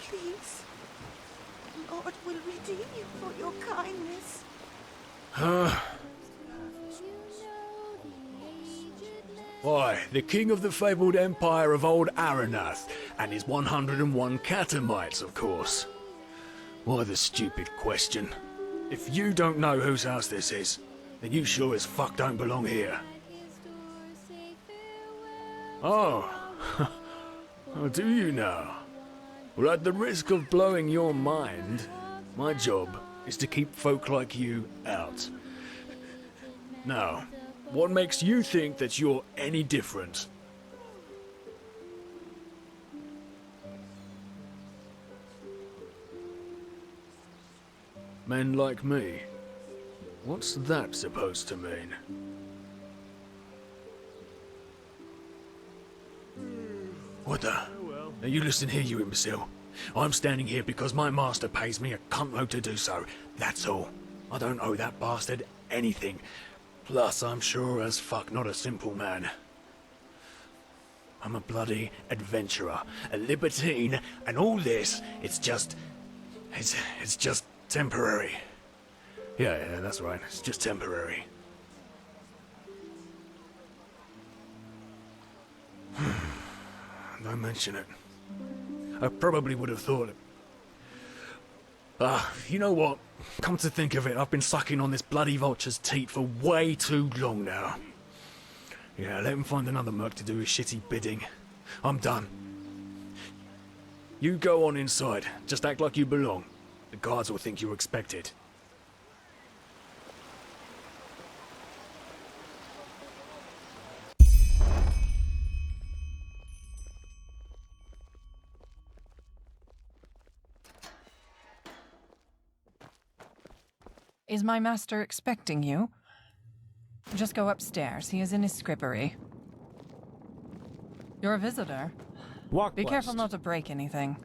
please. The Lord will redeem you for your kindness. Why, the king of the fabled empire of old Aranath, and his 101 catamites, of course. Why the stupid question? If you don't know whose house this is, then you sure as fuck don't belong here. Oh, oh, do you now? Well, at the risk of blowing your mind, my job is to keep folk like you out. Now, what makes you think that you're any different? Men like me? What's that supposed to mean? What the? Now you listen here, you imbecile. I'm standing here because my master pays me a cuntload to do so. That's all. I don't owe that bastard anything. Plus, I'm sure as fuck not a simple man. I'm a bloody adventurer, a libertine, and all this, it's just temporary. Yeah, that's right. It's just temporary. Don't mention it. I probably would have thought it. You know what? Come to think of it, I've been sucking on this bloody vulture's teat for way too long now. Yeah, let him find another merc to do his shitty bidding. I'm done. You go on inside. Just act like you belong. The guards will think you're expected. Is my master expecting you? Just go upstairs. He is in his scrippery. You're a visitor. Walk Be west. careful not to break anything.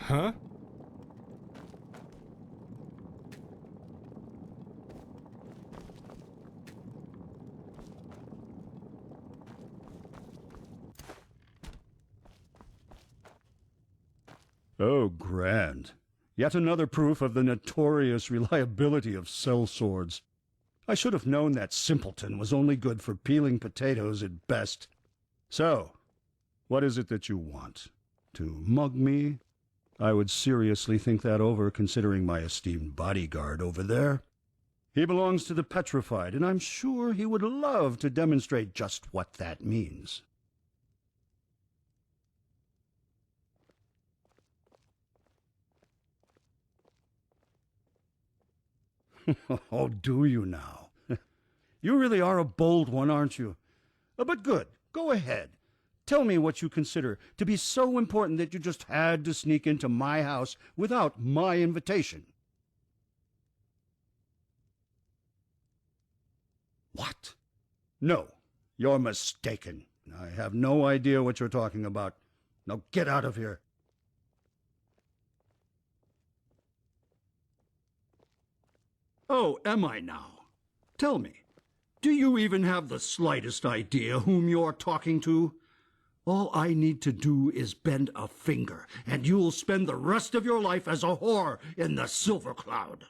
Huh? Oh, grand. Yet another proof of the notorious reliability of cell swords. I should have known that simpleton was only good for peeling potatoes at best. So, what is it that you want? To mug me? I would seriously think that over, considering my esteemed bodyguard over there. He belongs to the petrified, and I'm sure he would love to demonstrate just what that means. Oh, do you now? You really are a bold one, aren't you? But good. Go ahead. Tell me what you consider to be so important that you just had to sneak into my house without my invitation. What? No, you're mistaken. I have no idea what you're talking about. Now get out of here. Oh, am I now? Tell me, do you even have the slightest idea whom you're talking to? All I need to do is bend a finger, and you'll spend the rest of your life as a whore in the Silver Cloud.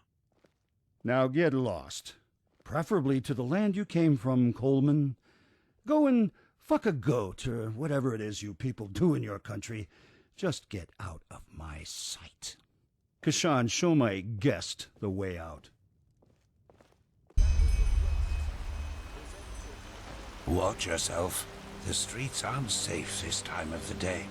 Now get lost. Preferably to the land you came from, Coleman. Go and fuck a goat, or whatever it is you people do in your country. Just get out of my sight. Kashan, show my guest the way out. Watch yourself. The streets aren't safe this time of the day.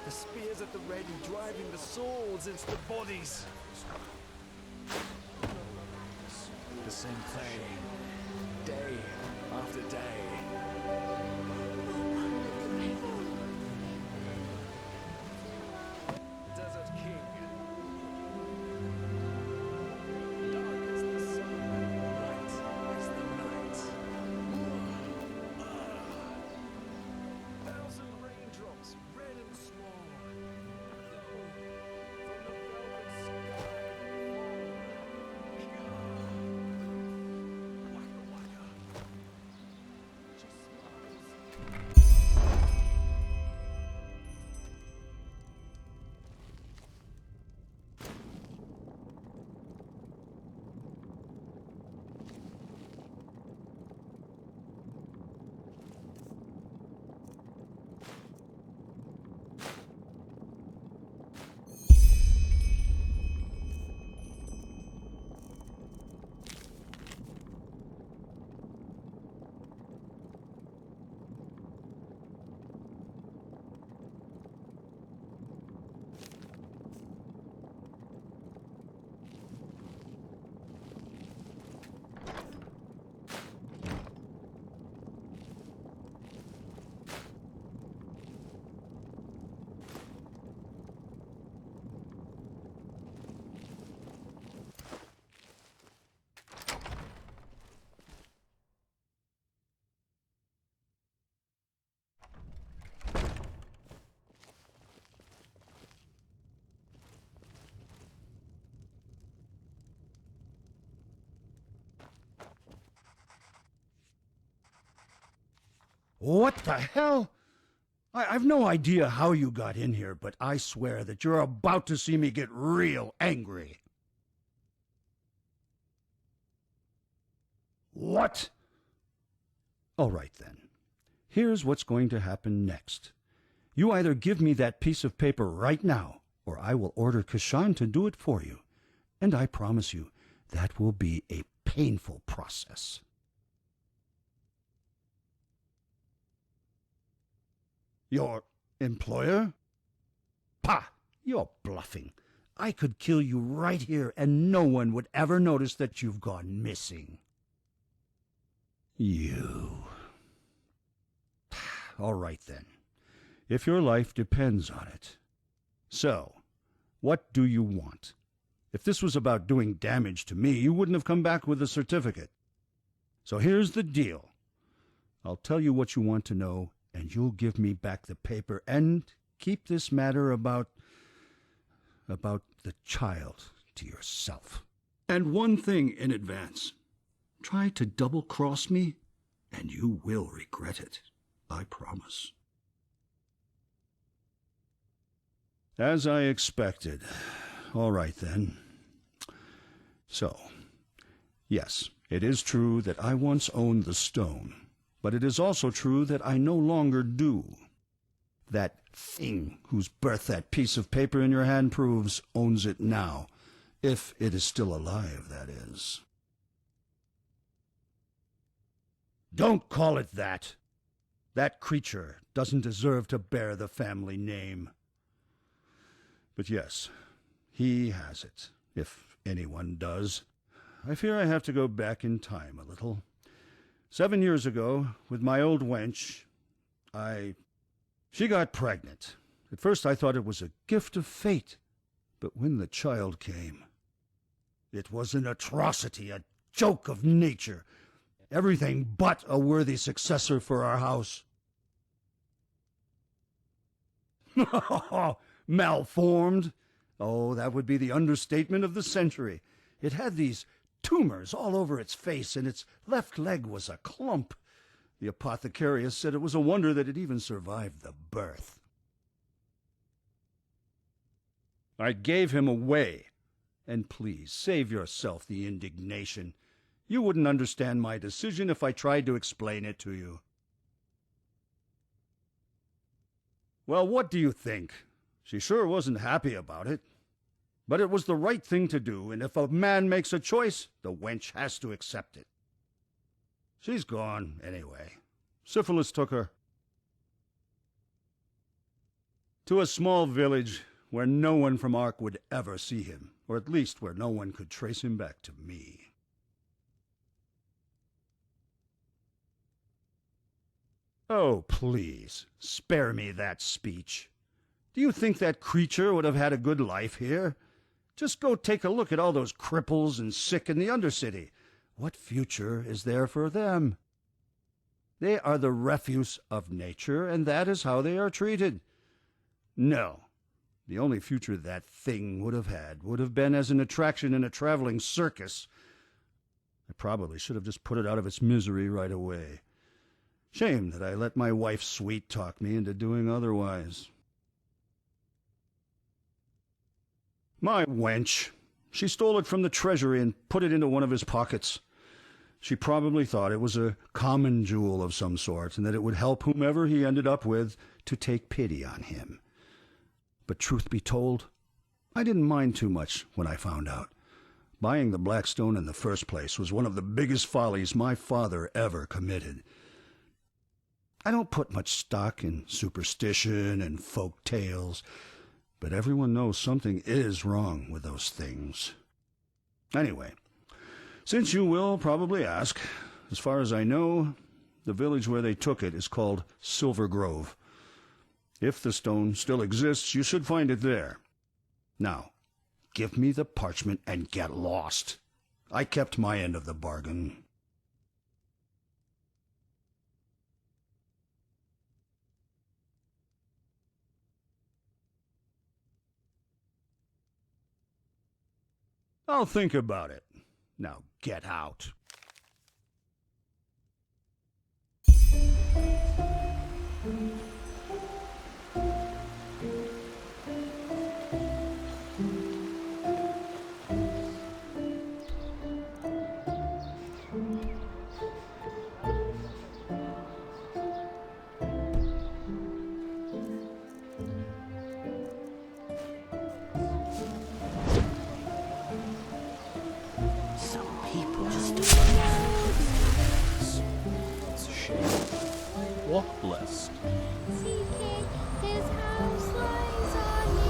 The spears at the ready, driving the swords into the bodies. The same thing, day after day. Desert King. Dark as the sun, light as the night. Thousand raindrops, red and small. What the hell? I've no idea how you got in here, but I swear that you're about to see me get real angry. What? All right, then. Here's what's going to happen next. You either give me that piece of paper right now, or I will order Kashan to do it for you. And I promise you, that will be a painful process. Your employer? Pah! You're bluffing. I could kill you right here, and no one would ever notice that you've gone missing. You. All right, then. If your life depends on it. So, what do you want? If this was about doing damage to me, you wouldn't have come back with a certificate. So here's the deal. I'll tell you what you want to know, and you'll give me back the paper and keep this matter about the child to yourself. And one thing in advance. Try to double-cross me, and you will regret it. I promise. As I expected. All right, then. So, yes, it is true that I once owned the stone, but it is also true that I no longer do. That thing whose birth that piece of paper in your hand proves owns it now, if it is still alive, that is. Don't call it that. That creature doesn't deserve to bear the family name. But yes, he has it, if anyone does. I fear I have to go back in time a little. 7 years ago, with my old wench, she got pregnant. At first I thought it was a gift of fate, but when the child came, it was an atrocity, a joke of nature, everything but a worthy successor for our house. Malformed? Oh, that would be the understatement of the century. It had these tumors all over its face, and its left leg was a clump. The apothecarius said it was a wonder that it even survived the birth. I gave him away. And please, save yourself the indignation. You wouldn't understand my decision if I tried to explain it to you. Well, what do you think? She sure wasn't happy about it. But it was the right thing to do, and if a man makes a choice, the wench has to accept it. She's gone, anyway. Syphilis took her. To a small village where no one from Ark would ever see him, or at least where no one could trace him back to me. Oh, please, spare me that speech. Do you think that creature would have had a good life here? Just go take a look at all those cripples and sick in the Undercity. What future is there for them? They are the refuse of nature, and that is how they are treated. No, the only future that thing would have had would have been as an attraction in a traveling circus. I probably should have just put it out of its misery right away. Shame that I let my wife sweet-talk me into doing otherwise. My wench. She stole it from the treasury and put it into one of his pockets. She probably thought it was a common jewel of some sort, and that it would help whomever he ended up with to take pity on him. But truth be told, I didn't mind too much when I found out. Buying the black stone in the first place was one of the biggest follies my father ever committed. I don't put much stock in superstition and folk tales, but everyone knows something is wrong with those things. Anyway, since you will probably ask, as far as I know, the village where they took it is called Silver Grove. If the stone still exists, you should find it there. Now, give me the parchment and get lost. I kept my end of the bargain. I'll think about it. Now get out. shape. Walk blessed. Seeking his house lies on me.